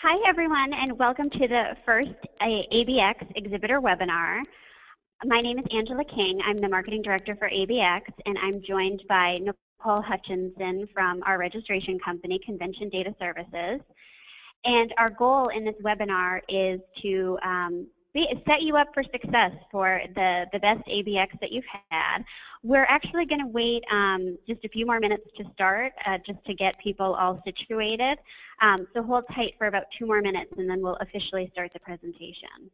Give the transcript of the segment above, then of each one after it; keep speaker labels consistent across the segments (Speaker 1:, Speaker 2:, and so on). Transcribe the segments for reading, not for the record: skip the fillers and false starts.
Speaker 1: Hi everyone, and welcome to the first ABX exhibitor webinar. My name is Angela King. I'm the marketing director for ABX, and I'm joined by Nicole Hutchinson from our registration company, Convention Data Services. And our goal in this webinar is to set you up for success for the best ABX that you've had. We're actually going to wait just a few more minutes to start, just to get people all situated. So hold tight for about 2 more minutes, and then we'll officially start the presentation.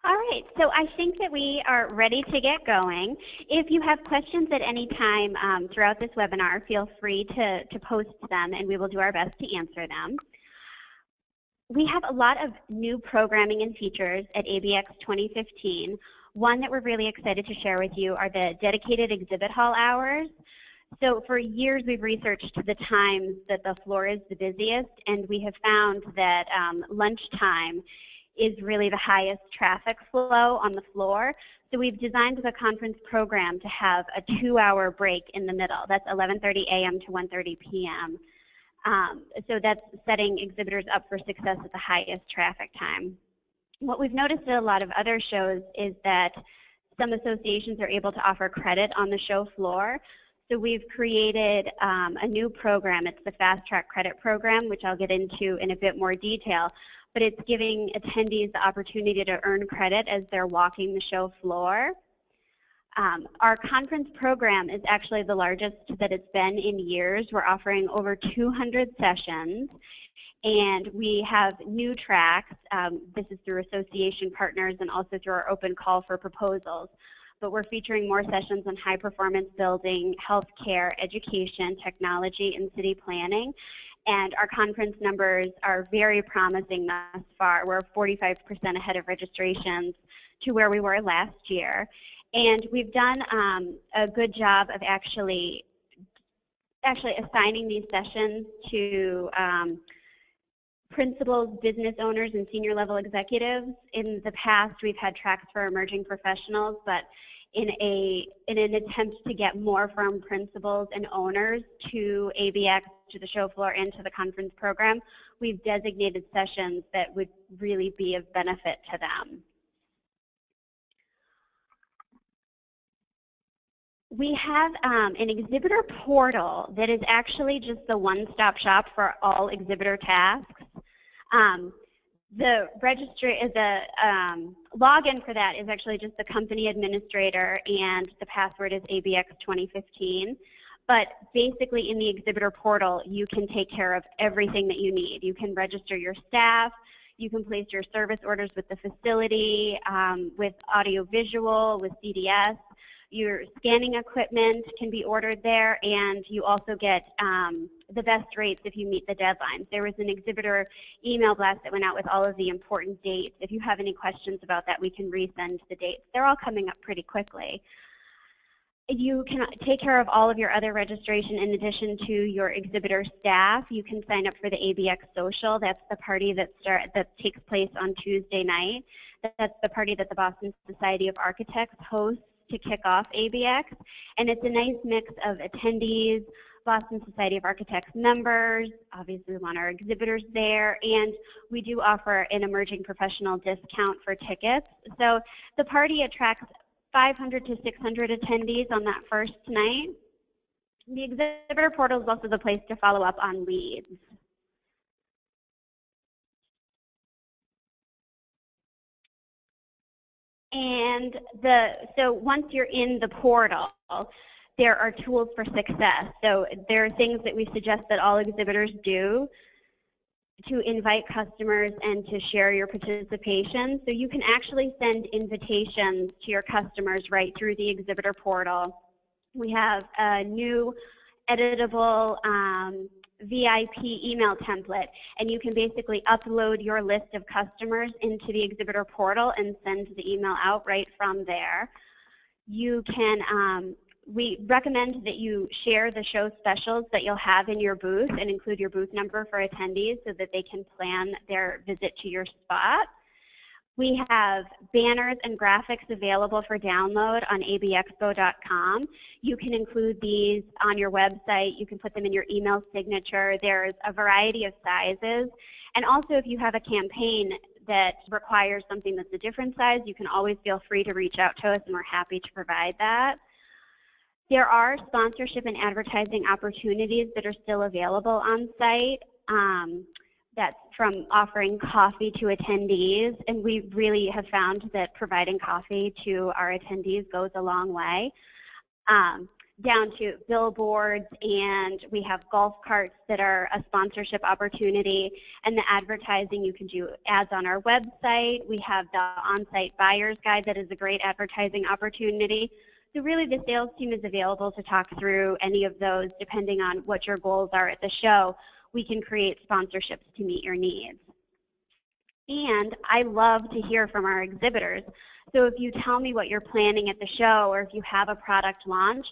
Speaker 1: All right, so I think that we are ready to get going. If you have questions at any time throughout this webinar, feel free to post them, and we will do our best to answer them. We have a lot of new programming and features at ABX 2015. One that we're really excited to share with you are the dedicated exhibit hall hours. So for years we've researched the times that the floor is the busiest, and we have found that lunchtime is really the highest traffic flow on the floor. So we've designed the conference program to have a 2-hour break in the middle. That's 11:30 a.m. to 1:30 p.m. So that's setting exhibitors up for success at the highest traffic time. What we've noticed at a lot of other shows is that some associations are able to offer credit on the show floor. So we've created a new program. It's the Fast Track Credit Program, which I'll get into in a bit more detail. But it's giving attendees the opportunity to earn credit as they're walking the show floor. Our conference program is actually the largest that it's been in years. We're offering over 200 sessions, and we have new tracks. This is through association partners and also through our open call for proposals. But we're featuring more sessions on high performance building, healthcare, education, technology, and city planning. And our conference numbers are very promising thus far. We're 45% ahead of registrations to where we were last year. And we've done a good job of actually assigning these sessions to principals, business owners, and senior level executives. In the past, we've had tracks for emerging professionals, but in an attempt to get more from principals and owners to ABX, to the show floor, and to the conference program, we've designated sessions that would really be of benefit to them. We have an exhibitor portal that is actually just the one-stop shop for all exhibitor tasks. The login for that is actually just the company administrator, and the password is ABX 2015. But basically in the exhibitor portal, you can take care of everything that you need. You can register your staff, you can place your service orders with the facility, with audio-visual, with CDS. Your scanning equipment can be ordered there, and you also get the best rates if you meet the deadlines. There was an exhibitor email blast that went out with all of the important dates. If you have any questions about that, we can resend the dates. They're all coming up pretty quickly. You can take care of all of your other registration in addition to your exhibitor staff. You can sign up for the ABX social. That's the party that takes place on Tuesday night. That's the party that the Boston Society of Architects hosts to kick off ABX. And it's a nice mix of attendees, Boston Society of Architects members, obviously we want our exhibitors there, and we do offer an emerging professional discount for tickets. So the party attracts 500 to 600 attendees on that first night. The exhibitor portal is also the place to follow up on leads. And so once you're in the portal, there are tools for success. So there are things that we suggest that all exhibitors do to invite customers and to share your participation. So you can actually send invitations to your customers right through the exhibitor portal. We have a new editable VIP email template, and you can basically upload your list of customers into the exhibitor portal and send the email out right from there. You can we recommend that you share the show specials that you'll have in your booth and include your booth number for attendees so that they can plan their visit to your spot. We have banners and graphics available for download on abexpo.com. You can include these on your website. You can put them in your email signature. There's a variety of sizes. And also if you have a campaign that requires something that's a different size, you can always feel free to reach out to us, and we're happy to provide that. There are sponsorship and advertising opportunities that are still available on site. That's from offering coffee to attendees, and we really have found that providing coffee to our attendees goes a long way. Down to billboards, and we have golf carts that are a sponsorship opportunity, and the advertising, you can do ads on our website. We have the on-site buyer's guide that is a great advertising opportunity. So really the sales team is available to talk through any of those depending on what your goals are at the show. We can create sponsorships to meet your needs. And I love to hear from our exhibitors. So if you tell me what you're planning at the show, or if you have a product launch,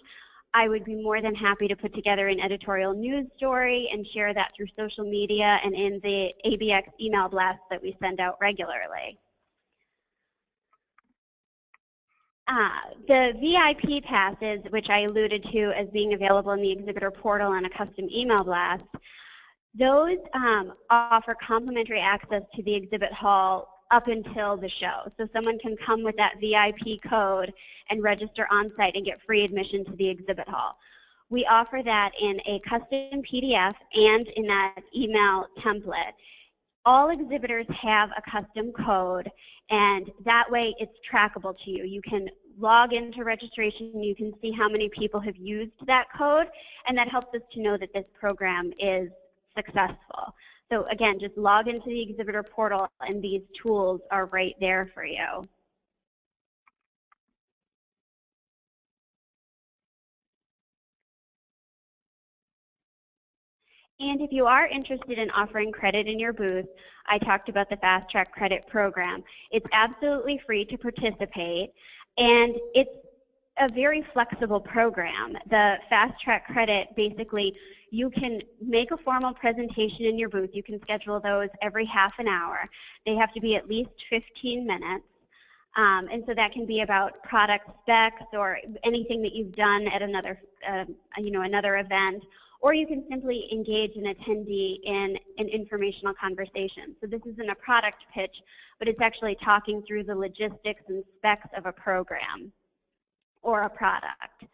Speaker 1: I would be more than happy to put together an editorial news story and share that through social media and in the ABX email blasts that we send out regularly. The VIP passes, which I alluded to as being available in the exhibitor portal and a custom email blast, those offer complimentary access to the exhibit hall up until the show. So someone can come with that VIP code and register on site and get free admission to the exhibit hall. We offer that in a custom PDF and in that email template. All exhibitors have a custom code, and that way it's trackable to you. You can log into registration, you can see how many people have used that code, and that helps us to know that this program is successful. So again, just log into the exhibitor portal and these tools are right there for you. And if you are interested in offering credit in your booth, I talked about the Fast Track Credit Program. It's absolutely free to participate, and it's a very flexible program. The Fast Track Credit, basically, you can make a formal presentation in your booth. You can schedule those every half an hour. They have to be at least 15 minutes. And so that can be about product specs or anything that you've done at another, another event. Or you can simply engage an attendee in an informational conversation. So this isn't a product pitch, but it's actually talking through the logistics and specs of a program or a product.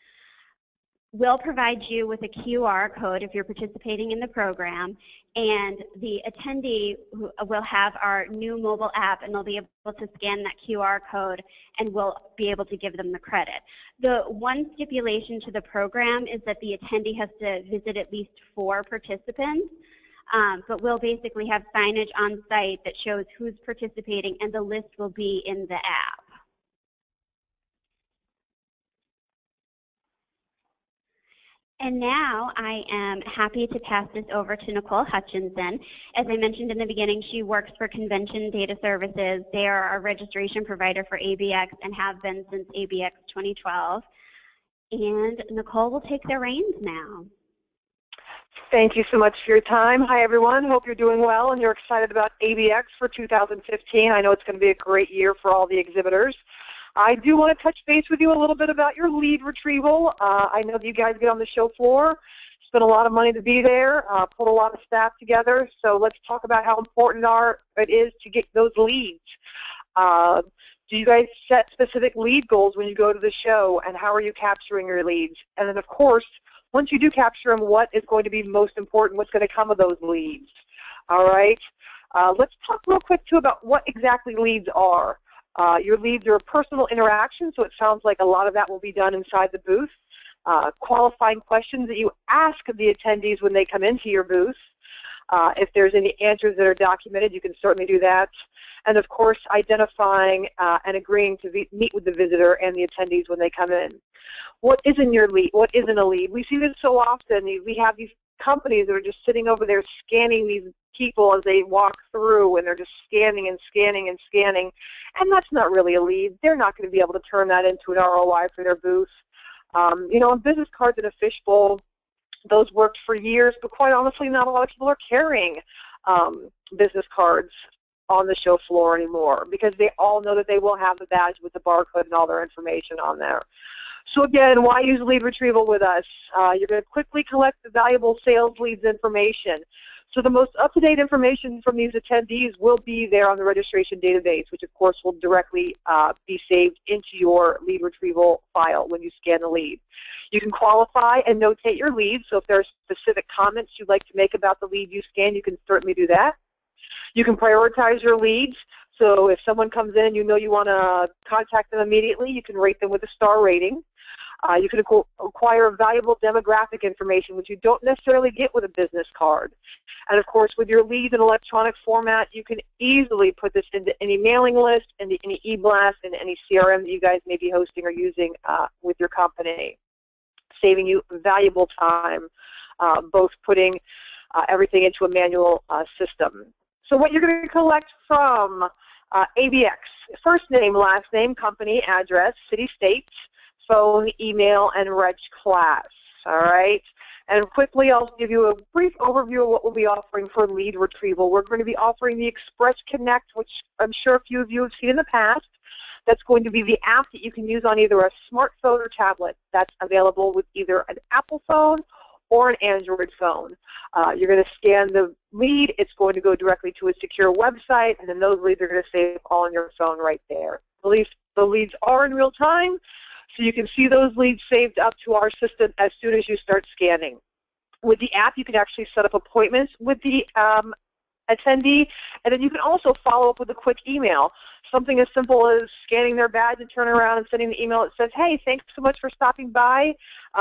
Speaker 1: We'll provide you with a QR code if you're participating in the program, and the attendee will have our new mobile app, and they'll be able to scan that QR code, and we'll be able to give them the credit. The one stipulation to the program is that the attendee has to visit at least 4 participants, but we'll basically have signage on site that shows who's participating, and the list will be in the app. And now I am happy to pass this over to Nicole Hutchinson. As I mentioned in the beginning, she works for Convention Data Services. They are a registration provider for ABX and have been since ABX 2012. And Nicole will take the reins now.
Speaker 2: Thank you so much for your time. Hi, everyone. Hope you're doing well and you're excited about ABX for 2015. I know it's going to be a great year for all the exhibitors. I do want to touch base with you a little bit about your lead retrieval. I know that you guys get on the show floor, spend a lot of money to be there, put a lot of staff together. So let's talk about how important it is to get those leads. Do you guys set specific lead goals when you go to the show, and how are you capturing your leads? And then, of course, once you do capture them, what is going to be most important? What's going to come of those leads? All right. Let's talk real quick, too, about what exactly leads are. Your leads are a personal interaction, so it sounds like a lot of that will be done inside the booth. Qualifying questions that you ask the attendees when they come into your booth. If there's any answers that are documented, you can certainly do that. And, of course, identifying and agreeing to meet with the visitor and the attendees when they come in. What isn't your lead? What isn't a lead? We see this so often. We have these companies that are just sitting over there scanning these people as they walk through, and they're just scanning and scanning and scanning, and that's not really a lead. They're not going to be able to turn that into an ROI for their booth. You know, business cards in a fishbowl, those worked for years, but quite honestly, not a lot of people are carrying business cards on the show floor anymore because they all know that they will have the badge with the barcode and all their information on there. So again, why use lead retrieval with us? You're going to quickly collect the valuable sales leads information. So the most up-to-date information from these attendees will be there on the registration database, which of course will directly be saved into your lead retrieval file when you scan the lead. You can qualify and notate your leads, so if there are specific comments you'd like to make about the lead you scan, you can certainly do that. You can prioritize your leads, so if someone comes in and you know you want to contact them immediately, you can rate them with a star rating. You can acquire valuable demographic information, which you don't necessarily get with a business card. And of course, with your leads in electronic format, you can easily put this into any mailing list, into any e-blast, and any CRM that you guys may be hosting or using with your company, saving you valuable time, both putting everything into a manual system. So what you're going to collect from ABX, first name, last name, company, address, city, state, phone, email, and reg class, all right? And quickly, I'll give you a brief overview of what we'll be offering for lead retrieval. We're going to be offering the Express Connect, which I'm sure a few of you have seen in the past. That's going to be the app that you can use on either a smartphone or tablet. That's available with either an Apple phone or an Android phone. You're going to scan the lead. It's going to go directly to a secure website, and then those leads are going to save all on your phone right there. The leads are in real time, so you can see those leads saved up to our system as soon as you start scanning. With the app, you can actually set up appointments with the attendee, and then you can also follow up with a quick email. Something as simple as scanning their badge and turning around and sending the email that says, hey, thanks so much for stopping by.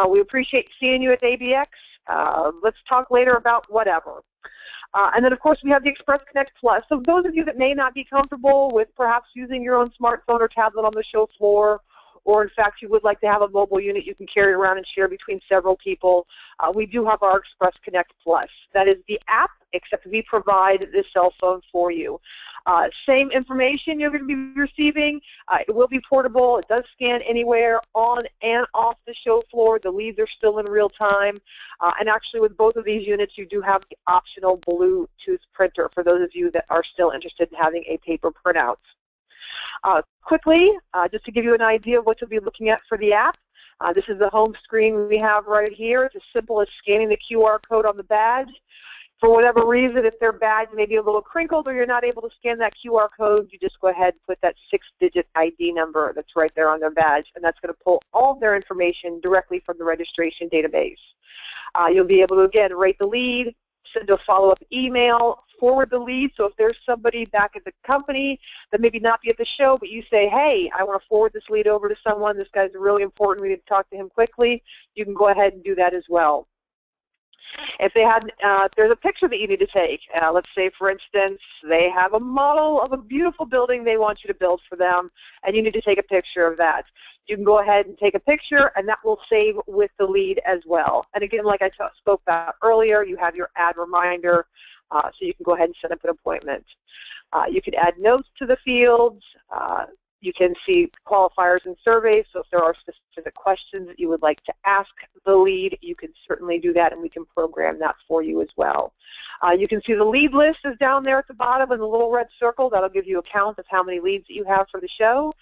Speaker 2: We appreciate seeing you at ABX. Let's talk later about whatever. And then, of course, we have the Express Connect Plus. So those of you that may not be comfortable with perhaps using your own smartphone or tablet on the show floor, or in fact you would like to have a mobile unit you can carry around and share between several people, we do have our Express Connect Plus. That is the app, except we provide the cell phone for you. Same information you're going to be receiving. It will be portable. It does scan anywhere on and off the show floor. The leads are still in real time. And actually with both of these units, you do have the optional Bluetooth printer for those of you that are still interested in having a paper printout. Quickly, just to give you an idea of what you'll be looking at for the app, this is the home screen we have right here. It's as simple as scanning the QR code on the badge. For whatever reason, if their badge may be a little crinkled or you're not able to scan that QR code, you just go ahead and put that 6-digit ID number that's right there on their badge, and that's going to pull all of their information directly from the registration database. You'll be able to, again, rate the lead, send a follow-up email, forward the lead. So if there's somebody back at the company that maybe not be at the show, but you say, hey, I want to forward this lead over to someone, this guy's really important, we need to talk to him quickly, you can go ahead and do that as well. If they had, there's a picture that you need to take. Let's say, for instance, they have a model of a beautiful building they want you to build for them, and you need to take a picture of that. You can go ahead and take a picture, and that will save with the lead as well. And again, like I spoke about earlier, you have your add reminder, so you can go ahead and set up an appointment. You can add notes to the fields. You can see qualifiers and surveys, so if there are specific questions that you would like to ask the lead, you can certainly do that, and we can program that for you as well. You can see the lead list is down there at the bottom in the little red circle. That'll give you a count of how many leads that you have for the show.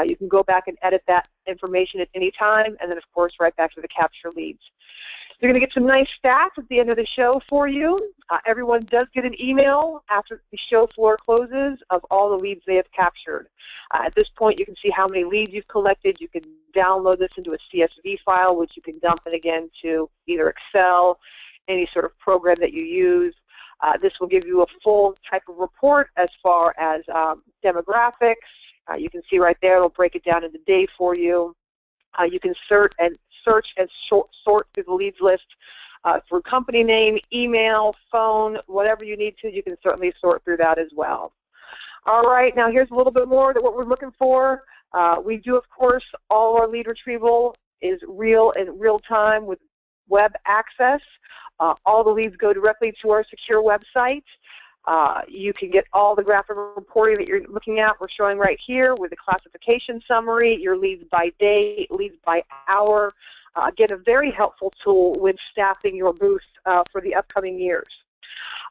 Speaker 2: You can go back and edit that information at any time, and then, of course, right back to the capture leads. You're going to get some nice stats at the end of the show for you. Everyone does get an email after the show floor closes of all the leads they have captured. At this point, you can see how many leads you've collected. You can download this into a CSV file, which you can dump it again to either Excel, any sort of program that you use. This will give you a full type of report as far as demographics. You can see right there, it'll break it down into day for you. You can search and sort through the leads list through company name, email, phone, whatever you need to. You can certainly sort through that as well. All right, now here's a little bit more of what we're looking for. We do, of course, all our lead retrieval is real time with web access. All the leads go directly to our secure website. You can get all the graphic reporting that you're looking at. We're showing right here with the classification summary, your leads by day, leads by hour. Again, a very helpful tool when staffing your booth for the upcoming years.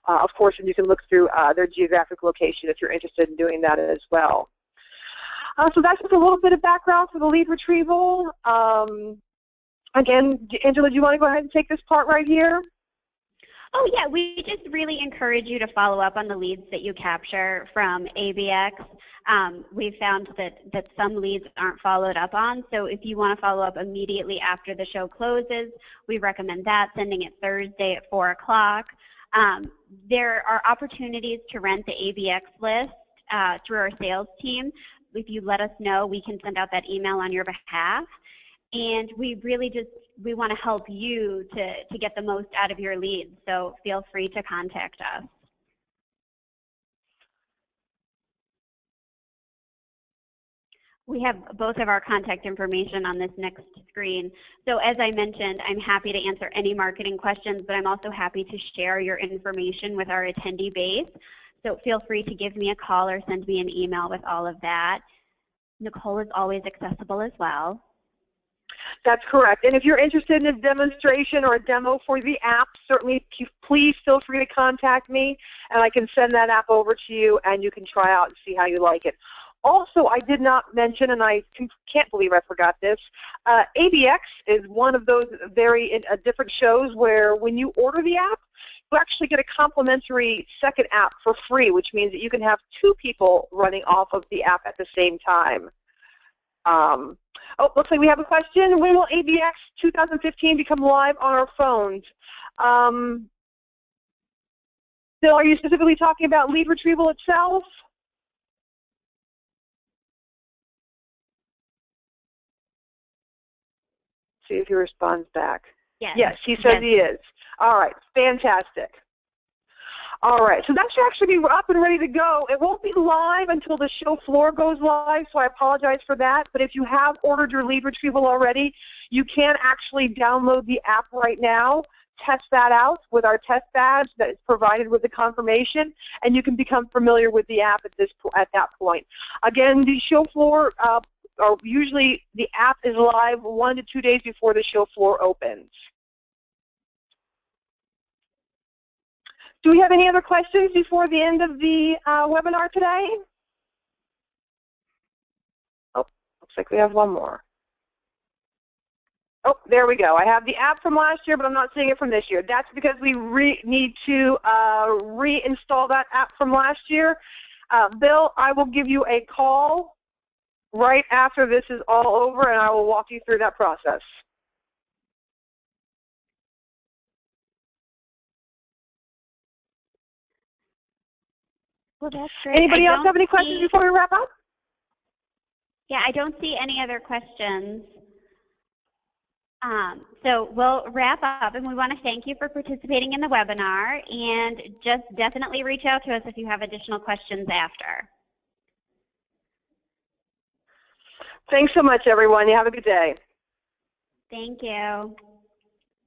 Speaker 2: Of course, and you can look through their geographic location if you're interested in doing that as well. So that's just a little bit of background for the lead retrieval. Again, Angela, do you want to go ahead and take this part right here?
Speaker 1: Oh yeah, we just really encourage you to follow up on the leads that you capture from ABX. We found that some leads aren't followed up on, so if you want to follow up immediately after the show closes, we recommend that, sending it Thursday at 4 o'clock. There are opportunities to rent the ABX list through our sales team. If you let us know, we can send out that email on your behalf. And we want to help you to get the most out of your leads, so feel free to contact us. We have both of our contact information on this next screen. So as I mentioned, I'm happy to answer any marketing questions, but I'm also happy to share your information with our attendee base. So feel free to give me a call or send me an email with all of that. Nicole is always accessible as well.
Speaker 2: That's correct. And if you're interested in a demonstration or a demo for the app, certainly please feel free to contact me, and I can send that app over to you, and you can try out and see how you like it. Also, I did not mention, and I can't believe I forgot this, ABX is one of those very different shows where when you order the app, you actually get a complimentary second app for free, which means that you can have 2 people running off of the app at the same time. Oh, looks like we have a question. When will ABX 2015 become live on our phones? Bill, are you specifically talking about lead retrieval itself? See if he responds back.
Speaker 1: Yes,
Speaker 2: yes, he says he is. All right, fantastic. All right, so that should actually be up and ready to go. It won't be live until the show floor goes live, so I apologize for that. But if you have ordered your lead retrieval already, you can actually download the app right now, test that out with our test badge that is provided with the confirmation, and you can become familiar with the app at that point. Again, the show floor, or usually the app is live 1 to 2 days before the show floor opens. Do we have any other questions before the end of the webinar today? Oh, looks like we have one more. Oh, there we go. I have the app from last year, but I'm not seeing it from this year. That's because we need to reinstall that app from last year. Bill, I will give you a call right after this is all over, and I will walk you through that process.
Speaker 1: Well, that's great.
Speaker 2: Anybody else have any questions before we wrap up?
Speaker 1: Yeah, I don't see any other questions. So we'll wrap up, and we want to thank you for participating in the webinar, and just definitely reach out to us if you have additional questions after.
Speaker 2: Thanks so much, everyone. You have a good day.
Speaker 1: Thank you.